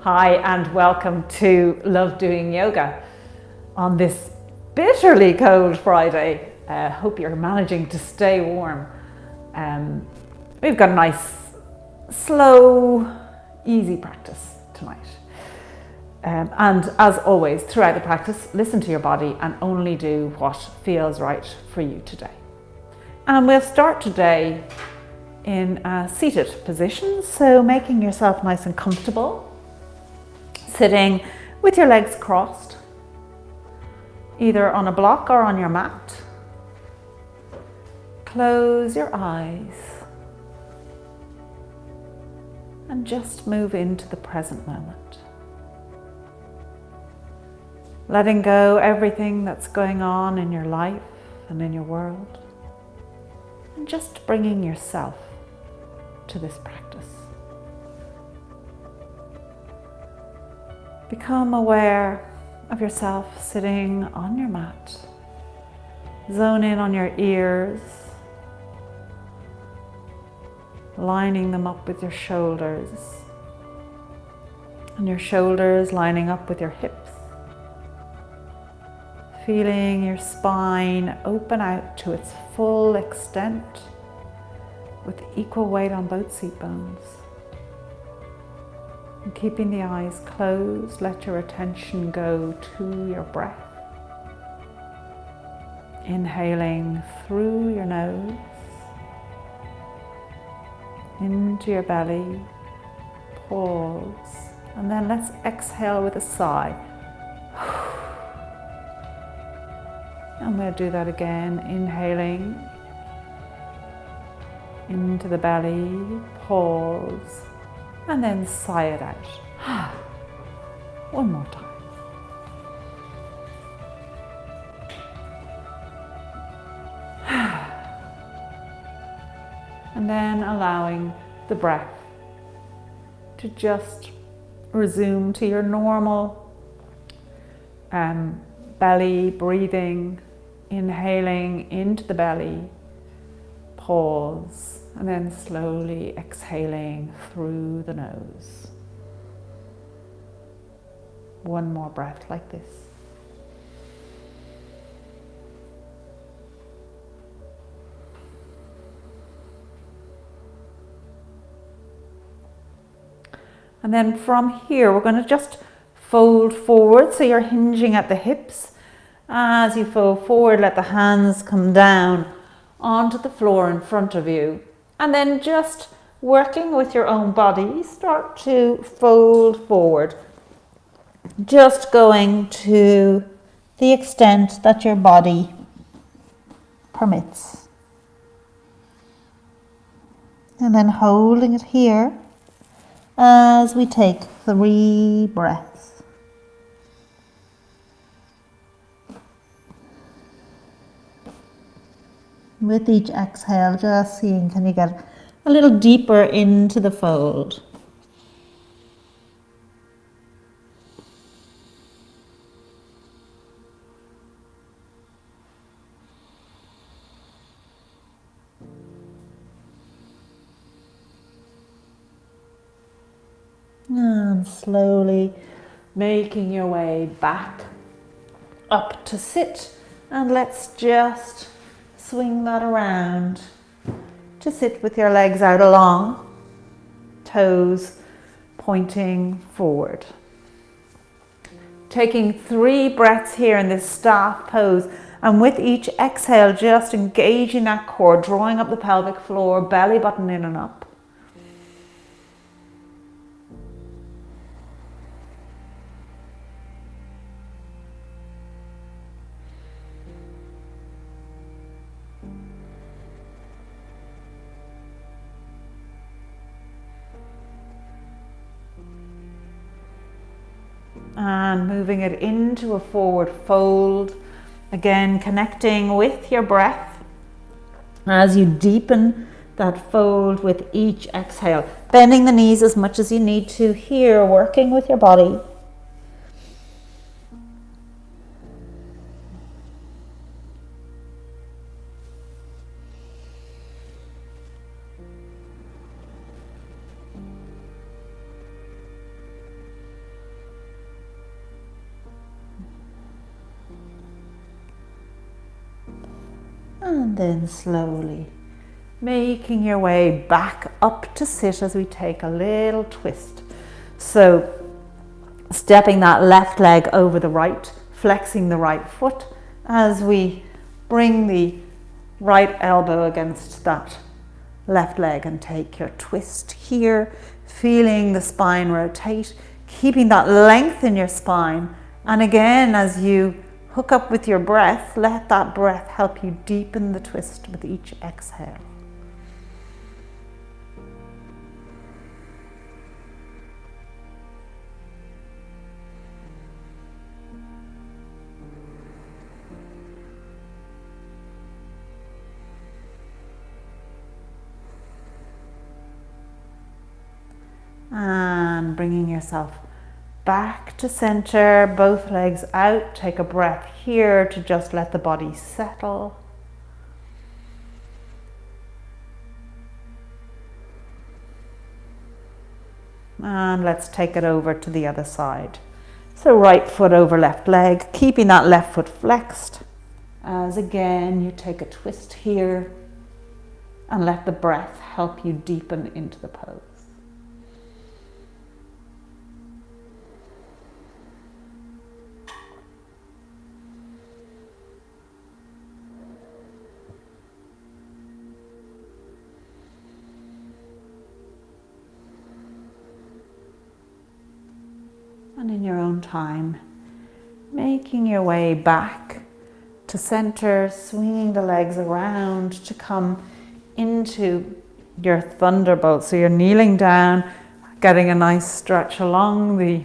Hi and welcome to Love Doing Yoga on this bitterly cold Friday. Hope you're managing to stay warm. We've got a nice, slow, easy practice tonight. And as always, throughout the practice, listen to your body and only do what feels right for you today. And we'll start today in a seated position, so making yourself nice and comfortable. Sitting with your legs crossed, either on a block or on your mat. Close your eyes and just move into the present moment. Letting go everything that's going on in your life and in your world, and just bringing yourself to this practice. Become aware of yourself sitting on your mat. Zone in on your ears, lining them up with your shoulders, and your shoulders lining up with your hips. Feeling your spine open out to its full extent with equal weight on both seat bones. And keeping the eyes closed, let your attention go to your breath. Inhaling through your nose, into your belly, pause, and then let's exhale with a sigh. And we'll do that again, inhaling into the belly, pause, and then sigh it out. One more time. And then allowing the breath to just resume to your normal belly breathing, inhaling into the belly, pause, and then slowly exhaling through the nose. One more breath like this. And then from here, we're going to just fold forward, so you're hinging at the hips. As you fold forward, let the hands come down onto the floor in front of you. And then just working with your own body, start to fold forward. Just going to the extent that your body permits. And then holding it here as we take 3 breaths. With each exhale, just seeing, can you get a little deeper into the fold? And slowly making your way back up to sit. And let's just swing that around to sit with your legs out along, toes pointing forward. Taking 3 breaths here in this staff pose, and with each exhale just engaging that core, drawing up the pelvic floor, belly button in and up. And moving it into a forward fold. Again, connecting with your breath as you deepen that fold with each exhale. Bending the knees as much as you need to here, working with your body. And then slowly making your way back up to sit as we take a little twist. So stepping that left leg over the right, flexing the right foot as we bring the right elbow against that left leg and take your twist here, feeling the spine rotate, keeping that length in your spine. And again, as you hook up with your breath, let that breath help you deepen the twist with each exhale. And bringing yourself back to center, both legs out. Take a breath here to just let the body settle. And let's take it over to the other side. So right foot over left leg, keeping that left foot flexed. As again, you take a twist here and let the breath help you deepen into the pose. And in your own time, making your way back to center, swinging the legs around to come into your thunderbolt. So you're kneeling down, getting a nice stretch along the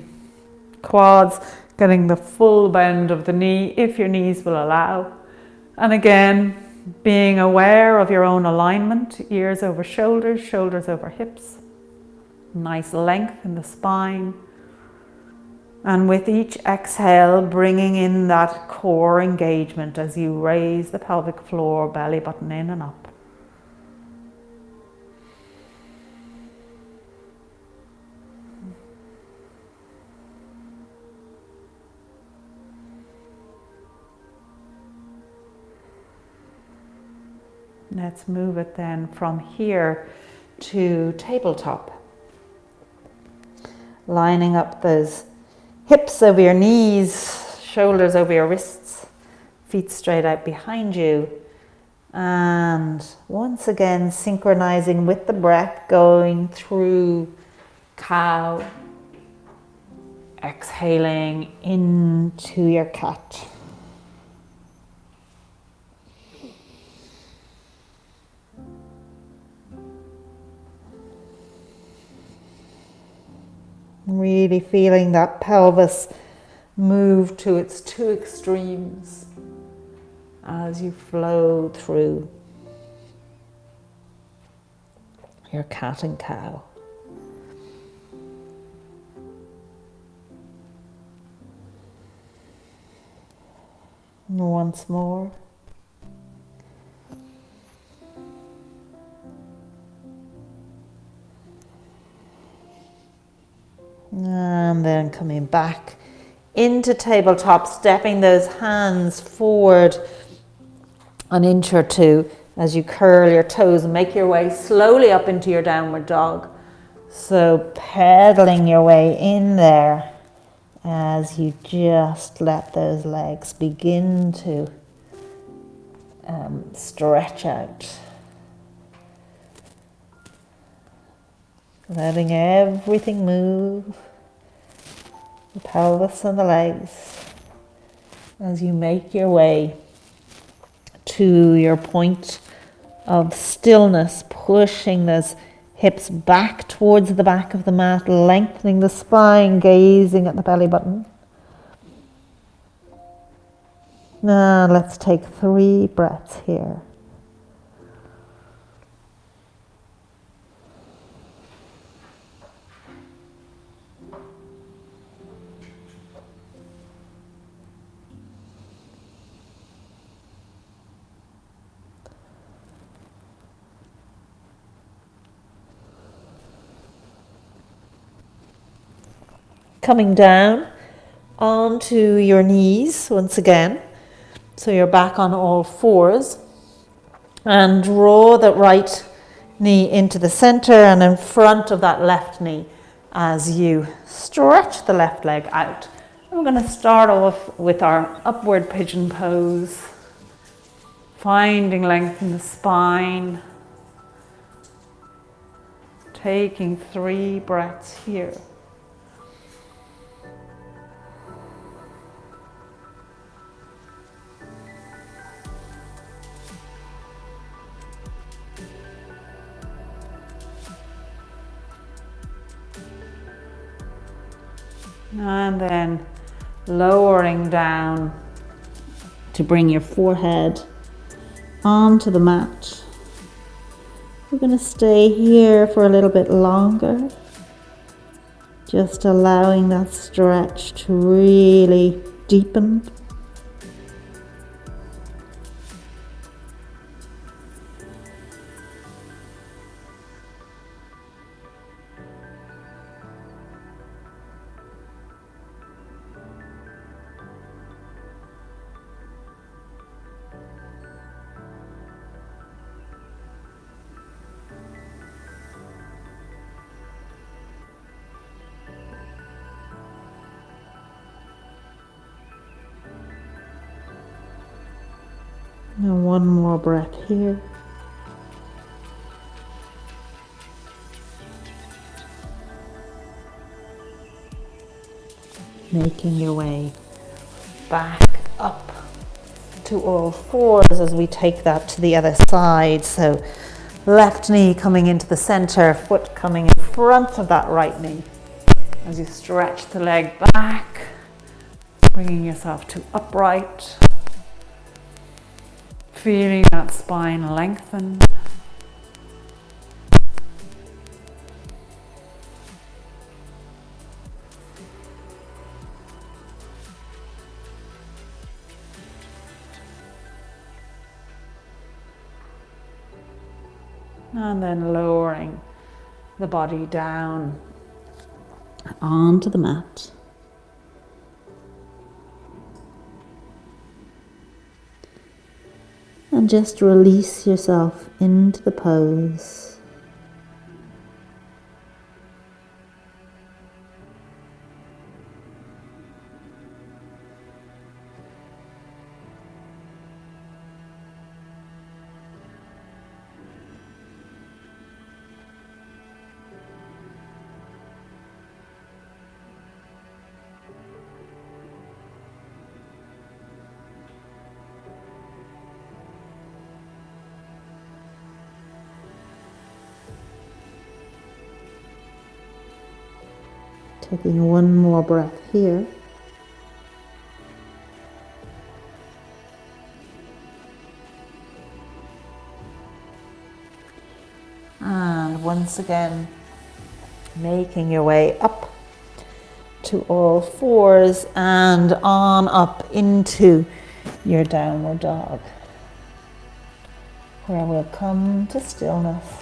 quads, getting the full bend of the knee if your knees will allow. And again, being aware of your own alignment, ears over shoulders, shoulders over hips. Nice length in the spine. And with each exhale, bringing in that core engagement as you raise the pelvic floor, belly button in and up. Let's move it then from here to tabletop. Lining up those hips over your knees, shoulders over your wrists, feet straight out behind you. And once again, synchronizing with the breath, going through cow, exhaling into your cat. Really feeling that pelvis move to its two extremes as you flow through your cat and cow. And once more. And then coming back into tabletop, stepping those hands forward an inch or two as you curl your toes and make your way slowly up into your downward dog. So pedaling your way in there as you just let those legs begin to stretch out. Letting everything move, the pelvis and the legs, as you make your way to your point of stillness, pushing those hips back towards the back of the mat, lengthening the spine, gazing at the belly button. Now let's take 3 breaths here. Coming down onto your knees once again. So you're back on all fours. And draw the right knee into the center and in front of that left knee as you stretch the left leg out. And we're going to start off with our upward pigeon pose, finding length in the spine, taking 3 breaths here. And then lowering down to bring your forehead onto the mat. We're going to stay here for a little bit longer, just allowing that stretch to really deepen. Now one more breath here. Making your way back up to all fours as we take that to the other side. So left knee coming into the center, foot coming in front of that right knee. As you stretch the leg back, bringing yourself to upright. Feeling that spine lengthen. And then lowering the body down onto the mat. And just release yourself into the pose. Taking one more breath here. And once again, making your way up to all fours and on up into your downward dog, where we'll come to stillness.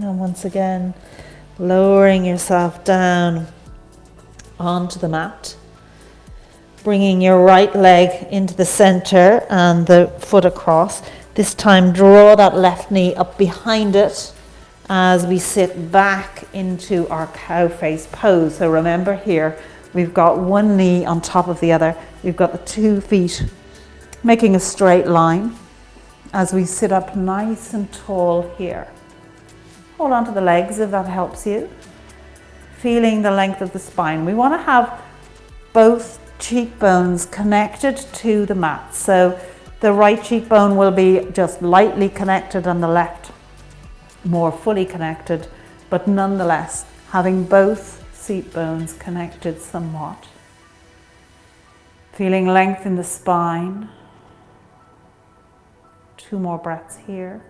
And once again, lowering yourself down onto the mat, bringing your right leg into the center and the foot across. This time, draw that left knee up behind it as we sit back into our cow face pose. So remember here, we've got one knee on top of the other. We've got the 2 feet making a straight line as we sit up nice and tall here. Hold on to the legs if that helps you. Feeling the length of the spine. We want to have both cheekbones connected to the mat. So the right cheekbone will be just lightly connected and the left more fully connected, but nonetheless having both seat bones connected somewhat. Feeling length in the spine. 2 more breaths here.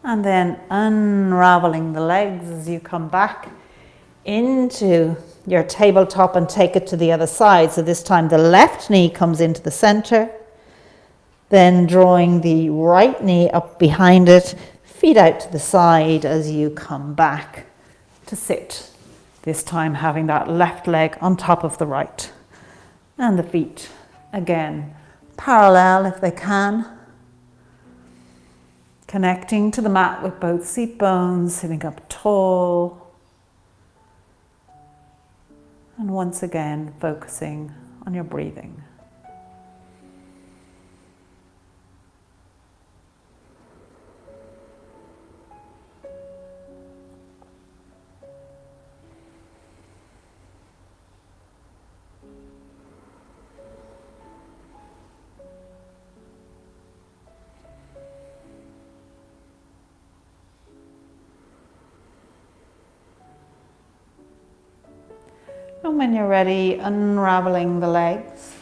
And then unraveling the legs as you come back into your tabletop and take it to the other side. So this time the left knee comes into the center, then drawing the right knee up behind it, feet out to the side as you come back to sit. This time having that left leg on top of the right. And the feet, again, parallel if they can. Connecting to the mat with both seat bones, sitting up tall. And once again, focusing on your breathing. And when you're ready, unraveling the legs,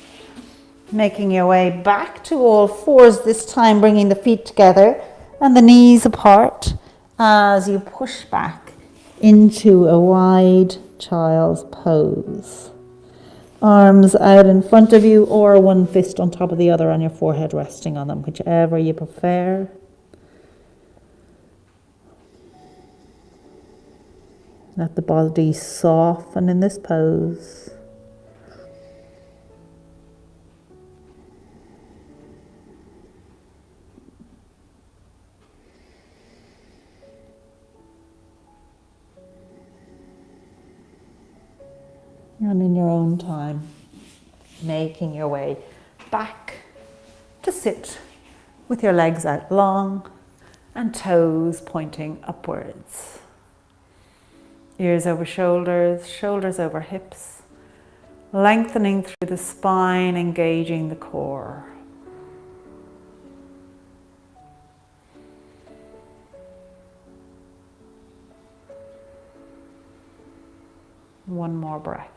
making your way back to all fours, this time bringing the feet together and the knees apart as you push back into a wide child's pose. Arms out in front of you or one fist on top of the other on your forehead, resting on them, whichever you prefer. Let the body soften in this pose. And in your own time, making your way back to sit with your legs out long and toes pointing upwards. Ears over shoulders, shoulders over hips, lengthening through the spine, engaging the core. One more breath.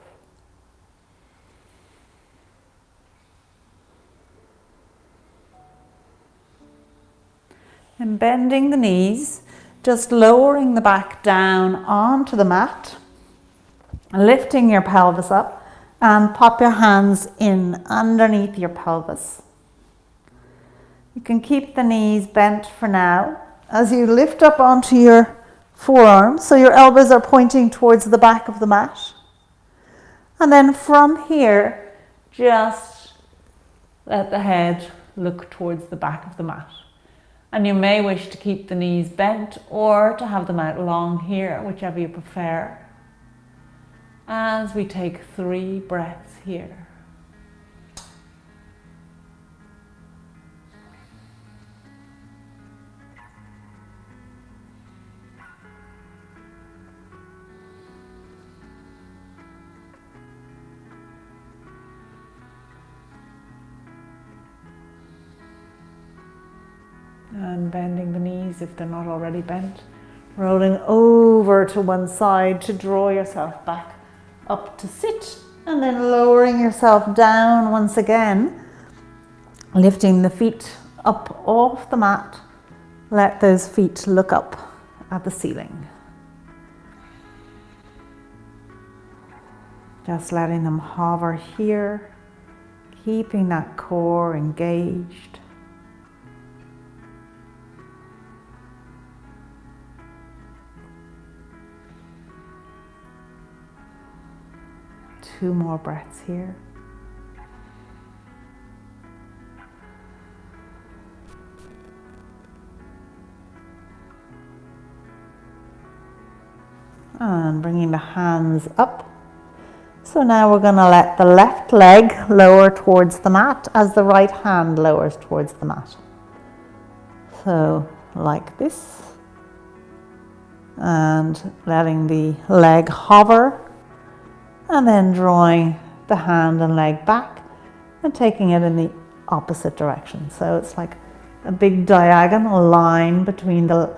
And bending the knees, just lowering the back down onto the mat, lifting your pelvis up and pop your hands in underneath your pelvis. You can keep the knees bent for now as you lift up onto your forearms, so your elbows are pointing towards the back of the mat. And then from here, just let the head look towards the back of the mat. And you may wish to keep the knees bent or to have them out long here, whichever you prefer. As we take 3 breaths here. And bending the knees if they're not already bent. Rolling over to one side to draw yourself back up to sit. And then lowering yourself down once again. Lifting the feet up off the mat. Let those feet look up at the ceiling. Just letting them hover here. Keeping that core engaged. Two more breaths here. And bringing the hands up. So now we're going to let the left leg lower towards the mat as the right hand lowers towards the mat. So like this. And letting the leg hover. And then drawing the hand and leg back and taking it in the opposite direction. So it's like a big diagonal line between the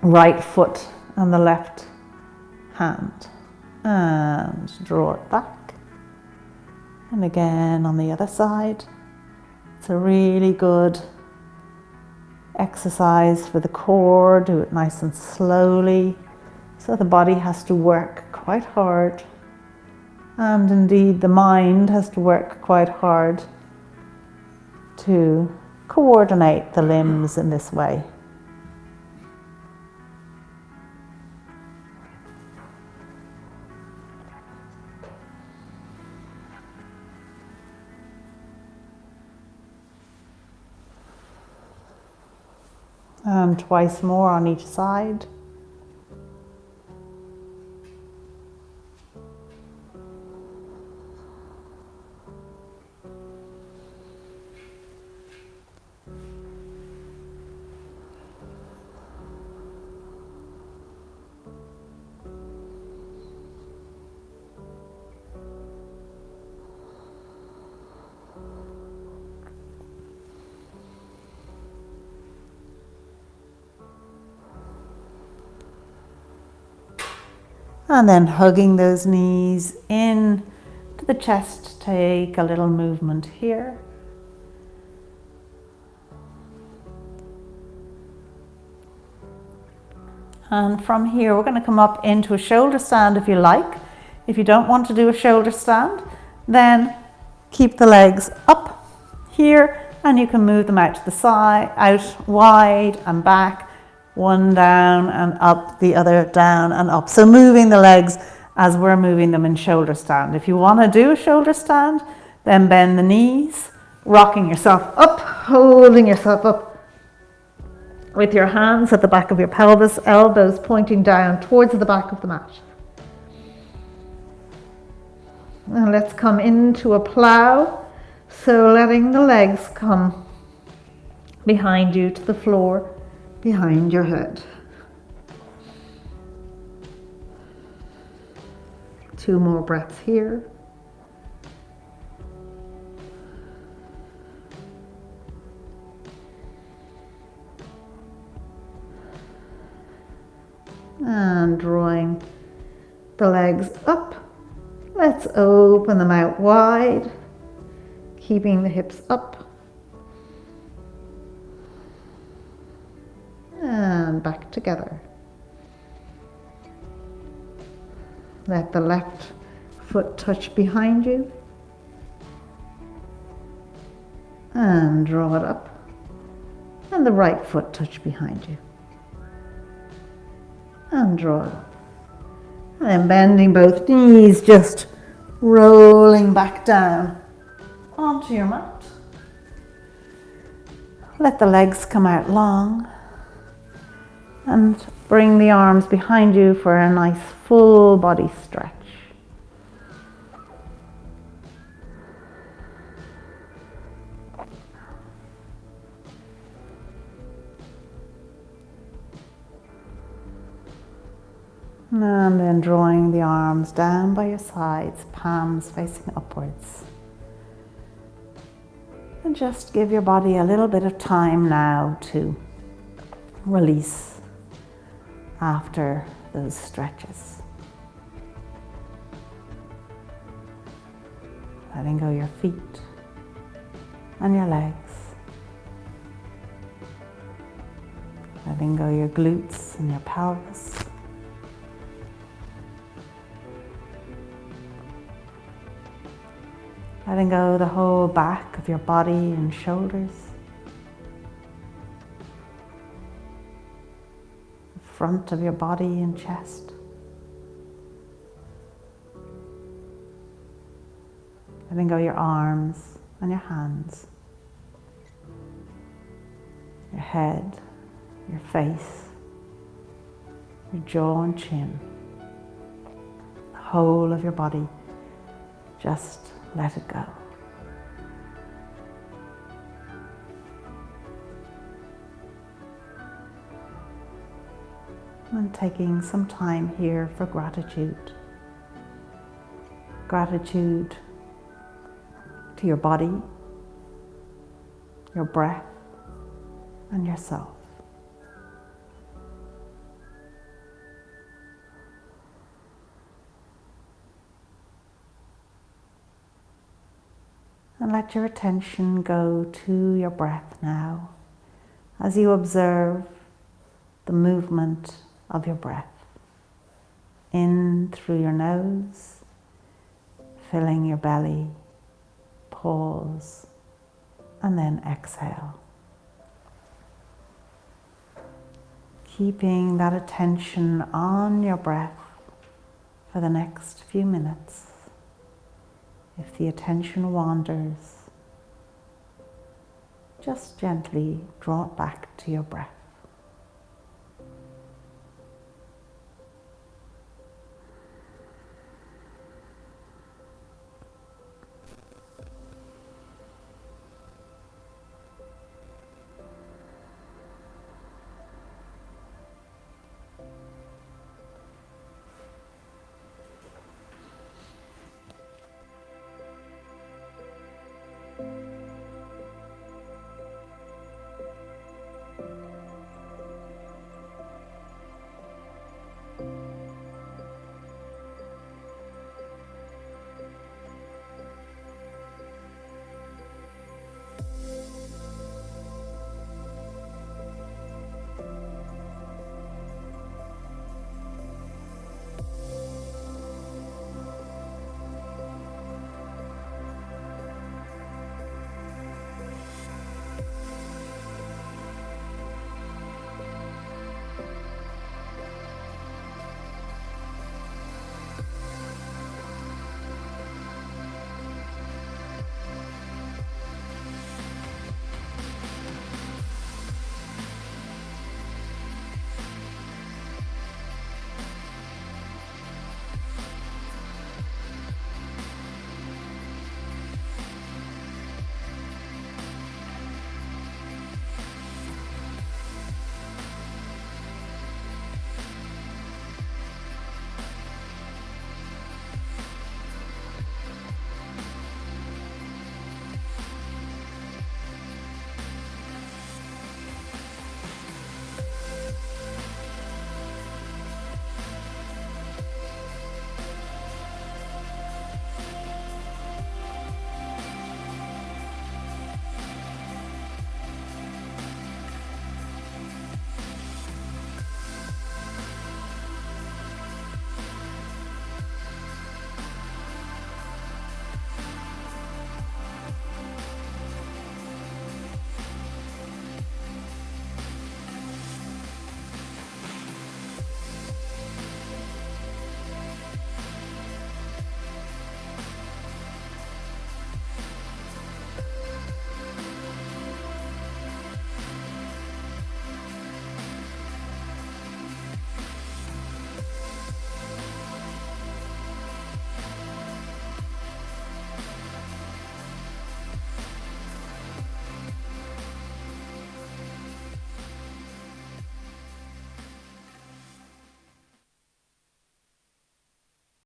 right foot and the left hand. And draw it back. And again on the other side. It's a really good exercise for the core. Do it nice and slowly, so the body has to work quite hard, and indeed the mind has to work quite hard to coordinate the limbs in this way. And twice more on each side. And then hugging those knees in to the chest, take a little movement here. And from here, we're going to come up into a shoulder stand if you like. If you don't want to do a shoulder stand, then keep the legs up here and you can move them out to the side, out wide and back. One down and up, the other down and up. So moving the legs as we're moving them in shoulder stand. If you want to do a shoulder stand, then bend the knees, rocking yourself up, holding yourself up with your hands at the back of your pelvis, elbows pointing down towards the back of the mat. And let's come into a plow. So letting the legs come behind you to the floor, behind your head. 2 more breaths here. And drawing the legs up, let's open them out wide, keeping the hips up. And back together. Let the left foot touch behind you. And draw it up. And the right foot touch behind you. And draw it up. And then bending both knees, just rolling back down onto your mat. Let the legs come out long. And bring the arms behind you for a nice full body stretch. And then drawing the arms down by your sides, palms facing upwards. And just give your body a little bit of time now to release after those stretches. Letting go your feet and your legs. Letting go your glutes and your pelvis. Letting go the whole back of your body and shoulders. Front of your body and chest. Letting go your arms and your hands. Your head, your face, your jaw and chin. The whole of your body. Just let it go. And taking some time here for gratitude. Gratitude to your body, your breath, and yourself. And let your attention go to your breath now as you observe the movement of your breath in through your nose, filling your belly, pause, and then exhale. Keeping that attention on your breath for the next few minutes. If the attention wanders, just gently draw it back to your breath.